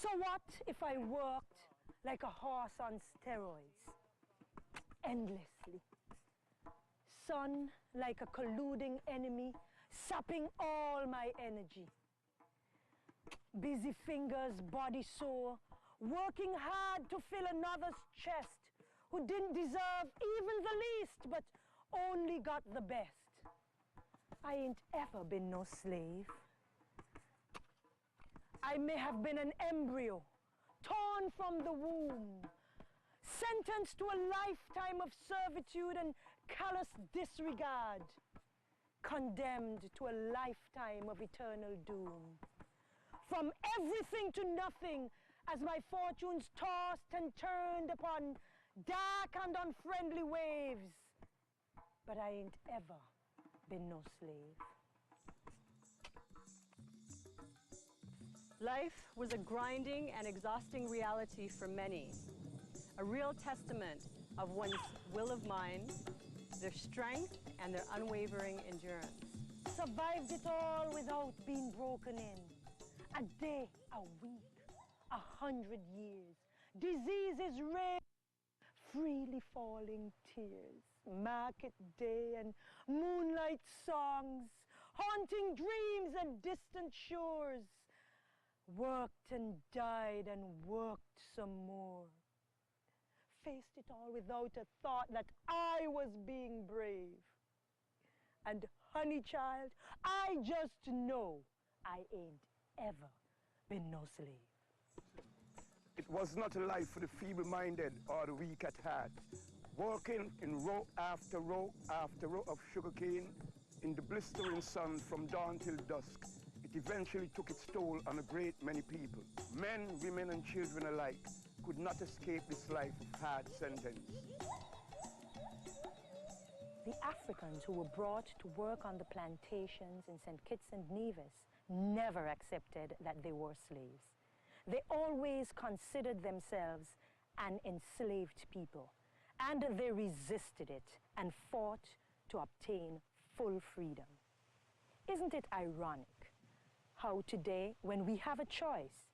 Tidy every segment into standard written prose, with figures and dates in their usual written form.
So what if I worked like a horse on steroids, endlessly? Sun like a colluding enemy, sapping all my energy. Busy fingers, body sore, working hard to fill another's chest, who didn't deserve even the least, but only got the best. I ain't ever been no slave. I may have been an embryo, torn from the womb, sentenced to a lifetime of servitude and callous disregard, condemned to a lifetime of eternal doom. From everything to nothing, as my fortunes tossed and turned upon dark and unfriendly waves. But I ain't ever been no slave. Life was a grinding and exhausting reality for many, a real testament of one's will of mind, their strength, and their unwavering endurance. Survived it all without being broken in. A day, a week, 100 years. Diseases rage, freely falling tears. Market day and moonlight songs, haunting dreams and distant shores. Worked and died and worked some more. Faced it all without a thought that I was being brave. And honey child, I just know I ain't ever been no slave. It was not a life for the feeble-minded or the weak at heart. Working in row after row after row of sugarcane in the blistering sun from dawn till dusk, it eventually took its toll on a great many people. Men, women, and children alike could not escape this life of hard sentence. The Africans who were brought to work on the plantations in St. Kitts and Nevis never accepted that they were slaves. They always considered themselves an enslaved people, and they resisted it and fought to obtain full freedom. Isn't it ironic how today, when we have a choice,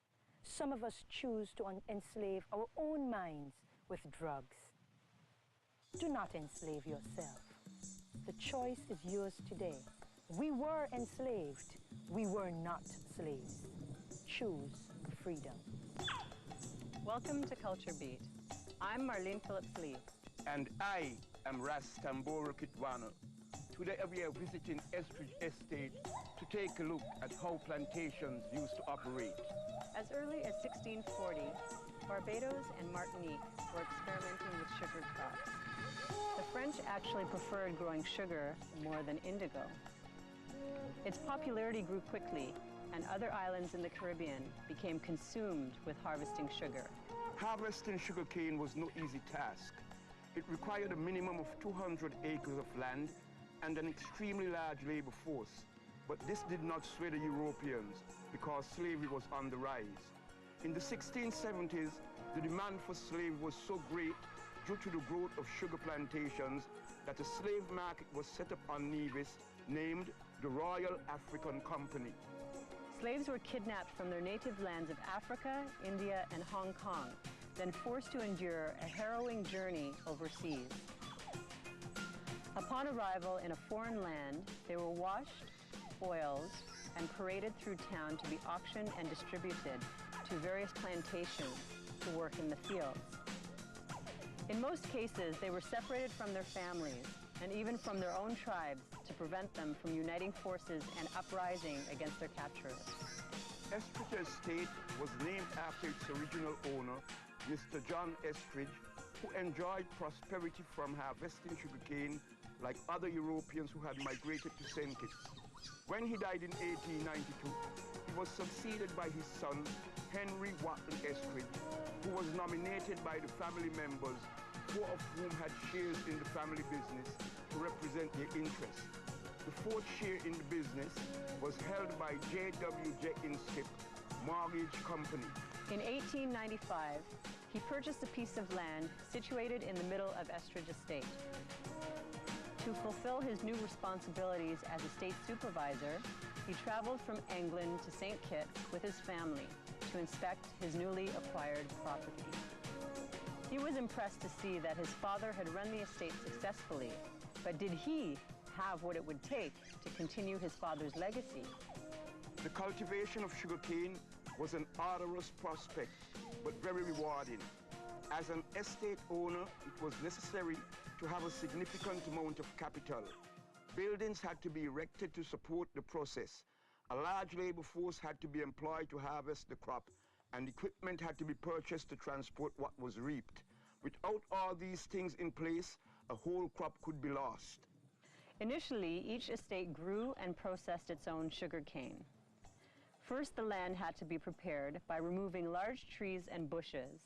some of us choose to enslave our own minds with drugs? Do not enslave yourself. The choice is yours today. We were enslaved. We were not slaves. Choose freedom. Welcome to Culture Beat. I'm Marlene Phillips-Lee. And I am Rastamboro Kitwana. Today we are visiting Estridge Estate to take a look at how plantations used to operate. As early as 1640, Barbados and Martinique were experimenting with sugar crops. The French actually preferred growing sugar more than indigo. Its popularity grew quickly, and other islands in the Caribbean became consumed with harvesting sugar. Harvesting sugarcane was no easy task. It required a minimum of 200 acres of land and an extremely large labor force. But this did not sway the Europeans because slavery was on the rise. In the 1670s, the demand for slaves was so great due to the growth of sugar plantations that a slave market was set up on Nevis named the Royal African Company. Slaves were kidnapped from their native lands of Africa, India, and Hong Kong, then forced to endure a harrowing journey overseas. Upon arrival in a foreign land, they were washed, oiled, and paraded through town to be auctioned and distributed to various plantations to work in the fields. In most cases, they were separated from their families and even from their own tribes to prevent them from uniting forces and uprising against their captors. Estridge Estate was named after its original owner, Mr. John Estridge, who enjoyed prosperity from harvesting sugarcane like other Europeans who had migrated to St. Kitts. When he died in 1892, he was succeeded by his son, Henry Watton Estridge, who was nominated by the family members, 4 of whom had shares in the family business, to represent their interests. The 4th share in the business was held by J.W. Jenkins-Skip Mortgage Company. In 1895, he purchased a piece of land situated in the middle of Estridge Estate. To fulfill his new responsibilities as estate supervisor, he traveled from England to St. Kitts with his family to inspect his newly acquired property. He was impressed to see that his father had run the estate successfully, but did he have what it would take to continue his father's legacy? The cultivation of sugarcane was an arduous prospect, but very rewarding. As an estate owner, it was necessary to have a significant amount of capital. Buildings had to be erected to support the process. A large labor force had to be employed to harvest the crop, and equipment had to be purchased to transport what was reaped. Without all these things in place, a whole crop could be lost. Initially, each estate grew and processed its own sugar cane. First, the land had to be prepared by removing large trees and bushes.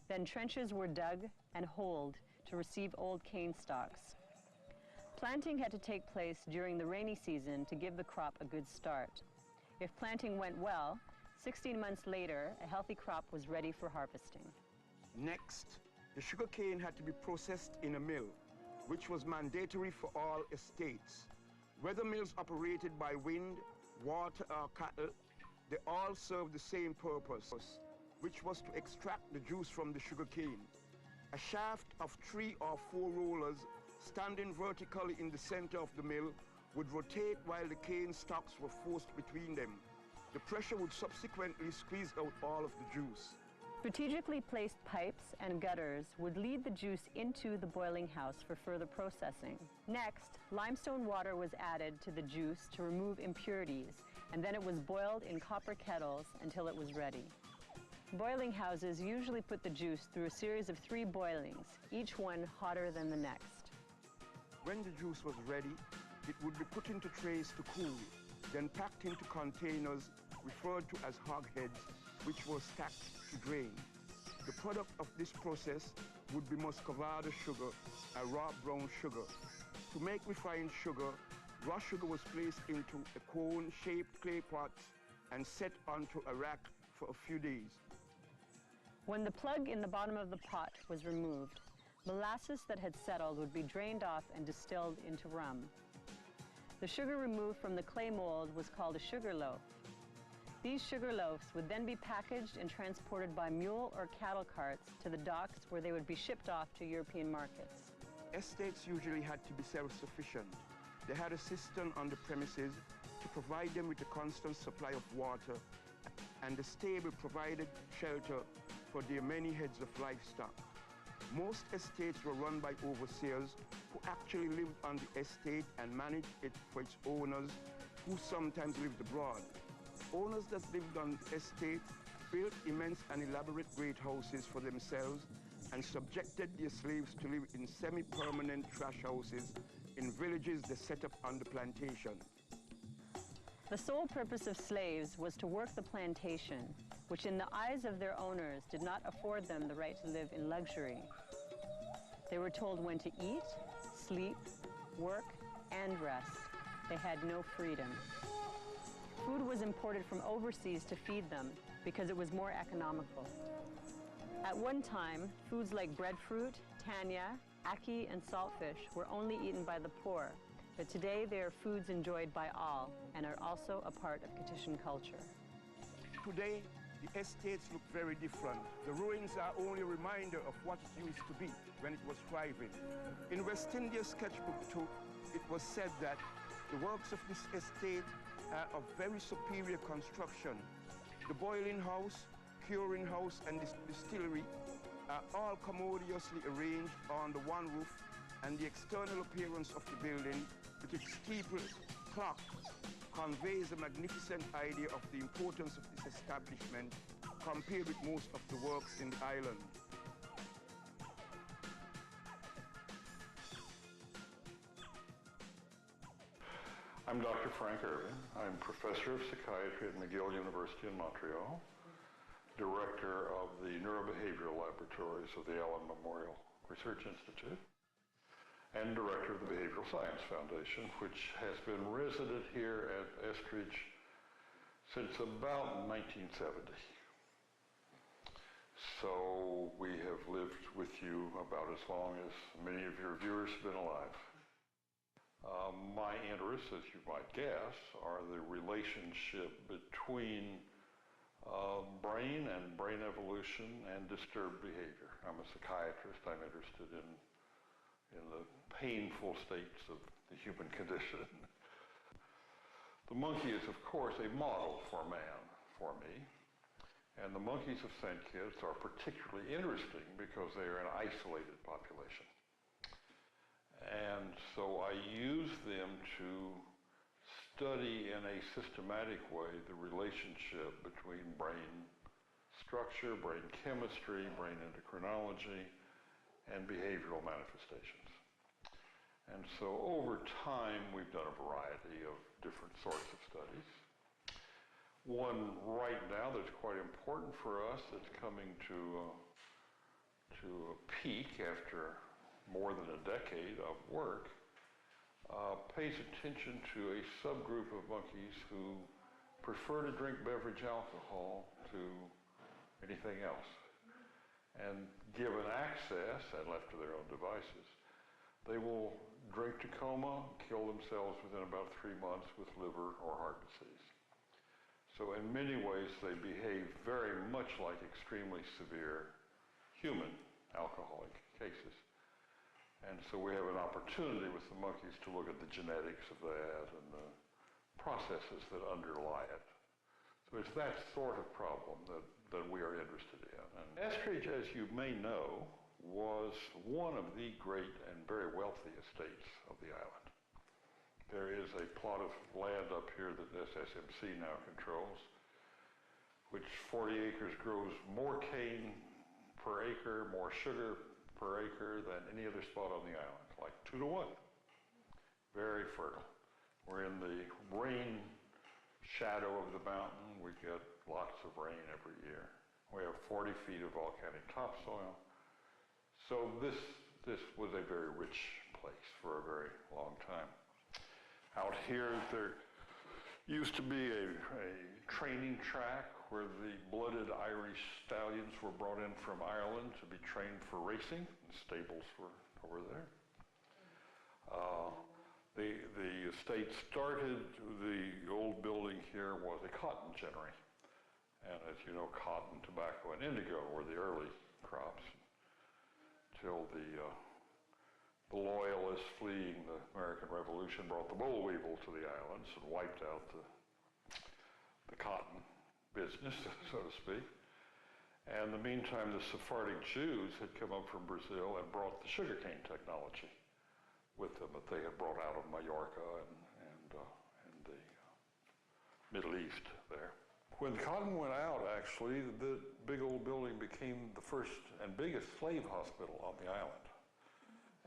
Then trenches were dug and holed to receive old cane stalks. Planting had to take place during the rainy season to give the crop a good start. If planting went well, 16 months later, a healthy crop was ready for harvesting. Next, the sugarcane had to be processed in a mill, which was mandatory for all estates. Whether mills operated by wind, water, or cattle, they all served the same purpose, which was to extract the juice from the sugarcane. A shaft of 3 or 4 rollers standing vertically in the center of the mill would rotate while the cane stalks were forced between them. The pressure would subsequently squeeze out all of the juice. Strategically placed pipes and gutters would lead the juice into the boiling house for further processing. Next, limestone water was added to the juice to remove impurities, and then it was boiled in copper kettles until it was ready. Boiling houses usually put the juice through a series of 3 boilings, each one hotter than the next. When the juice was ready, it would be put into trays to cool, then packed into containers referred to as hogsheads, which were stacked to drain. The product of this process would be muscovado sugar, a raw brown sugar. To make refined sugar, raw sugar was placed into a cone-shaped clay pot and set onto a rack for a few days. When the plug in the bottom of the pot was removed, molasses that had settled would be drained off and distilled into rum. The sugar removed from the clay mold was called a sugar loaf. These sugar loaves would then be packaged and transported by mule or cattle carts to the docks where they would be shipped off to European markets. Estates usually had to be self-sufficient. They had a cistern on the premises to provide them with a constant supply of water, and the stable provided shelter for their many heads of livestock. Most estates were run by overseers who actually lived on the estate and managed it for its owners, who sometimes lived abroad. Owners that lived on the estate built immense and elaborate great houses for themselves and subjected their slaves to live in semi-permanent trash houses in villages they set up on the plantation. The sole purpose of slaves was to work the plantation, which in the eyes of their owners did not afford them the right to live in luxury. They were told when to eat, sleep, work, and rest. They had no freedom. Food was imported from overseas to feed them because it was more economical. At one time, foods like breadfruit, tanya, ackee, and saltfish were only eaten by the poor, but today they are foods enjoyed by all and are also a part of Kittitian culture. Today, the estates look very different. The ruins are only a reminder of what it used to be when it was thriving. In West India Sketchbook 2, it was said that the works of this estate are of very superior construction. The boiling house, curing house, and distillery are all commodiously arranged on the one roof, and the external appearance of the building, with its steeple clock, conveys a magnificent idea of the importance of this establishment compared with most of the works in the island. I'm Dr. Frank Irving. I'm professor of psychiatry at McGill University in Montreal. director of the neurobehavioral laboratories of the Allen Memorial Research Institute, and director of the Behavioral Science Foundation, which has been resident here at Estridge since about 1970. So we have lived with you about as long as many of your viewers have been alive. My interests, as you might guess, are the relationship between brain and brain evolution and disturbed behavior. I'm a psychiatrist. I'm interested in the painful states of the human condition. The monkey is, of course, a model for man, for me. And the monkeys of St. Kitts are particularly interesting because they are an isolated population. And so I use them to study in a systematic way the relationship between brain structure, brain chemistry, brain endocrinology, and behavioral manifestations. And so over time, we've done a variety of different sorts of studies. One right now that's quite important for us, that's coming to a peak after more than a decade of work, pays attention to a subgroup of monkeys who prefer to drink beverage alcohol to anything else. And given access and left to their own devices, they will drink to coma, kill themselves within about 3 months with liver or heart disease. So in many ways, they behave very much like extremely severe human alcoholic cases. And so we have an opportunity with the monkeys to look at the genetics of that and the processes that underlie it. So it's that sort of problem that we are interested in. And Estridge, as you may know, was one of the great and very wealthy estates of the island. There is a plot of land up here that SSMC now controls, which 40 acres grows more cane per acre, more sugar per acre than any other spot on the island, like 2 to 1. Very fertile. We're in the rain shadow of the mountain. We get lots of rain every year. We have 40 feet of volcanic topsoil. So this was a very rich place for a very long time. Out here, there used to be a training track where the blooded Irish stallions were brought in from Ireland to be trained for racing. The stables were over there. The estate started, the old building here was a cotton ginnery. And as you know, cotton, tobacco, and indigo were the early crops till the loyalists fleeing the American Revolution brought the boll weevil to the islands and wiped out the cotton business, so to speak. And in the meantime, the Sephardic Jews had come up from Brazil and brought the sugarcane technology with them that they had brought out of Mallorca and the Middle East there. When cotton went out, actually, the big old building became the first and biggest slave hospital on the island.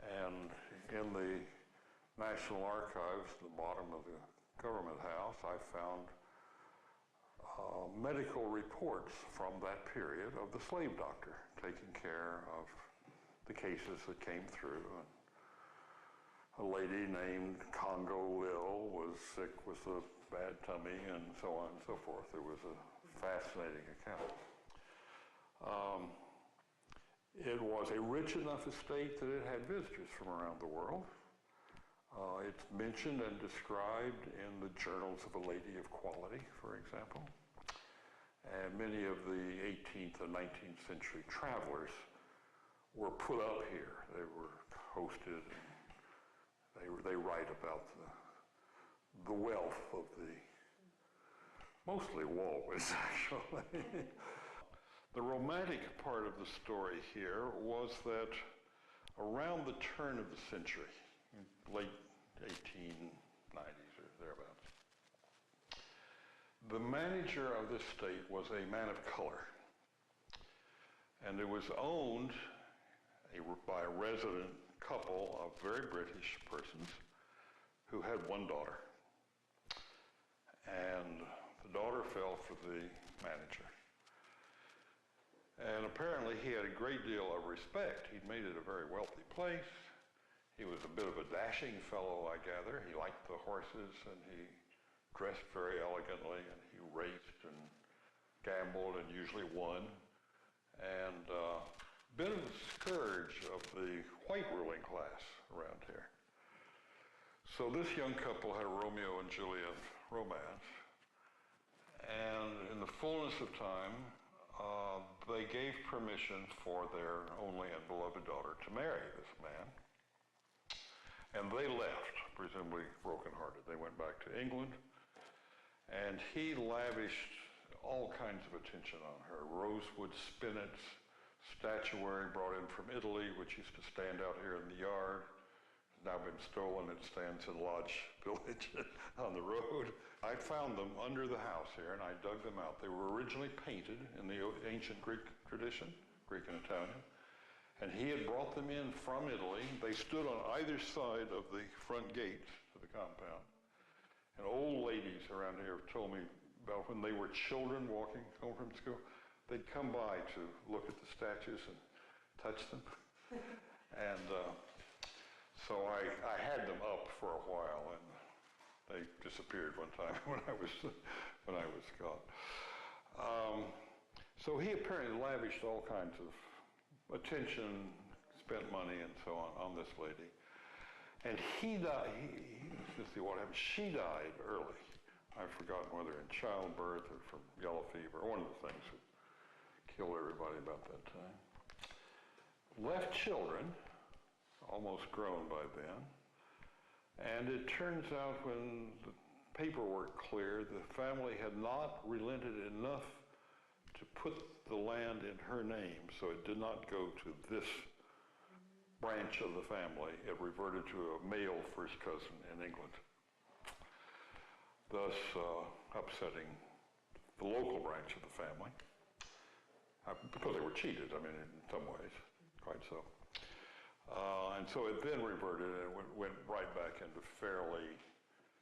And in the National Archives, at the bottom of the government house, I found medical reports from that period of the slave doctor taking care of the cases that came through. And a lady named Congo Lil was sick with a bad tummy and so on and so forth. It was a fascinating account. It was a rich enough estate that it had visitors from around the world. It's mentioned and described in the journals of a lady of quality, for example. And many of the 18th and 19th century travelers were put up here. They were hosted. And they write about the wealth of the, mostly walrus, actually. The romantic part of the story here was that around the turn of the century, late 1890s or thereabouts, the manager of this state was a man of color. And it was owned by a resident couple of very British persons who had one daughter. And the daughter fell for the manager. And apparently he had a great deal of respect. He'd made it a very wealthy place. He was a bit of a dashing fellow, I gather. He liked the horses, and he dressed very elegantly, and he raced and gambled and usually won. And a bit of a scourge of the white ruling class around here. So this young couple had a Romeo and Juliet romance. And in the fullness of time, they gave permission for their only and beloved daughter to marry this man. And they left, presumably brokenhearted. They went back to England, and he lavished all kinds of attention on her. Rosewood spinets, statuary brought in from Italy, which used to stand out here in the yard. It's now been stolen. It stands in Lodge Village on the road. I found them under the house here, and I dug them out. They were originally painted in the ancient Greek tradition, Greek and Italian, and he had brought them in from Italy. They stood on either side of the front gate to the compound. And old ladies around here have told me about when they were children walking home from school, they'd come by to look at the statues and touch them. And so I had them up for a while, and they disappeared one time when I was caught. So he apparently lavished all kinds of attention, spent money, and so on this lady. And he died. Let's see what happened. She died early. I've forgotten whether in childbirth or from yellow fever, one of the things that killed everybody about that time. Left children, almost grown by then. And it turns out when the paperwork cleared, the family had not relented enough to put the land in her name, so it did not go to this branch of the family. It reverted to a male first cousin in England, thus upsetting the local branch of the family, because they were cheated, I mean, in some ways, quite so. And so it then reverted and went right back into fairly,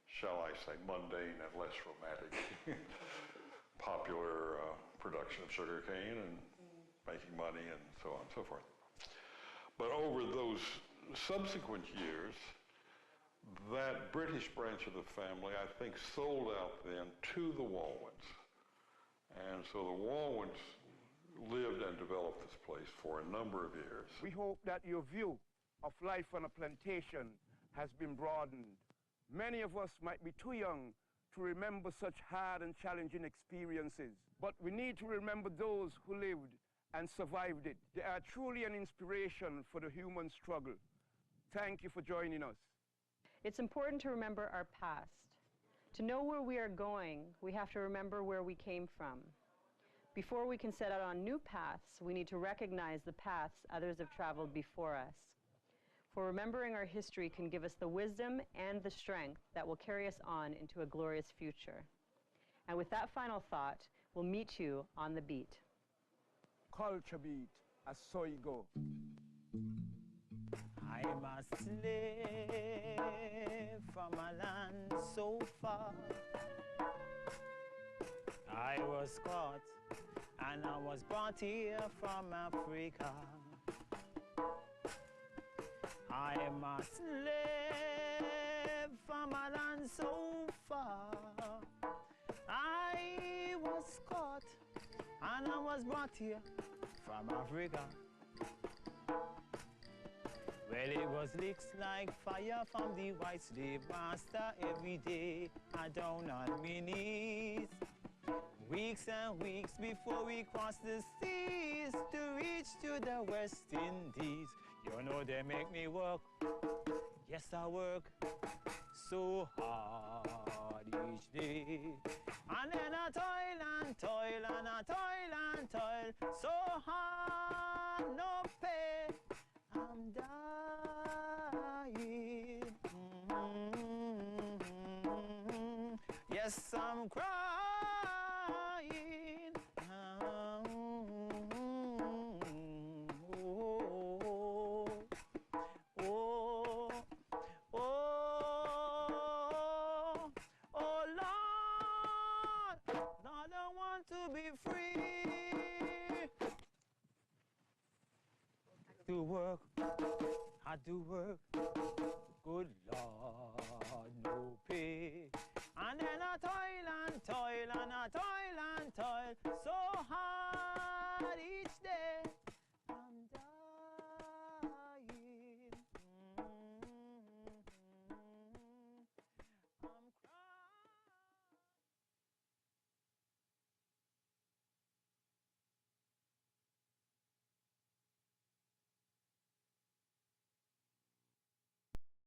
shall I say, mundane and less romantic popular production of sugarcane and making money and so on and so forth. But over those subsequent years, that British branch of the family, I think, sold out then to the Walwins. And so the Walwins lived and developed this place for a number of years. We hope that your view of life on a plantation has been broadened. Many of us might be too young to remember such hard and challenging experiences, but we need to remember those who lived and survived it. They are truly an inspiration for the human struggle. Thank you for joining us. It's important to remember our past. To know where we are going, we have to remember where we came from. Before we can set out on new paths, we need to recognize the paths others have traveled before us. For remembering our history can give us the wisdom and the strength that will carry us on into a glorious future. And with that final thought, we'll meet you on the beat. Culture beat, as so you go. I'm a slave from a land so far. I was caught and I was brought here from Africa. I'm a slave from a land so far. I was caught and I was brought here from Africa. Well, it was licks like fire from the white slave master every day. I down on me knees. Weeks and weeks before we cross the seas to reach to the West Indies. You know they make me work. Yes, I work so hard each day. And then I toil and toil and I toil and toil so hard, no pay. I'm dying. Yes, I'm crying. To be free. do work, good Lord, no pay. And then I toil and toil and I toil and toil,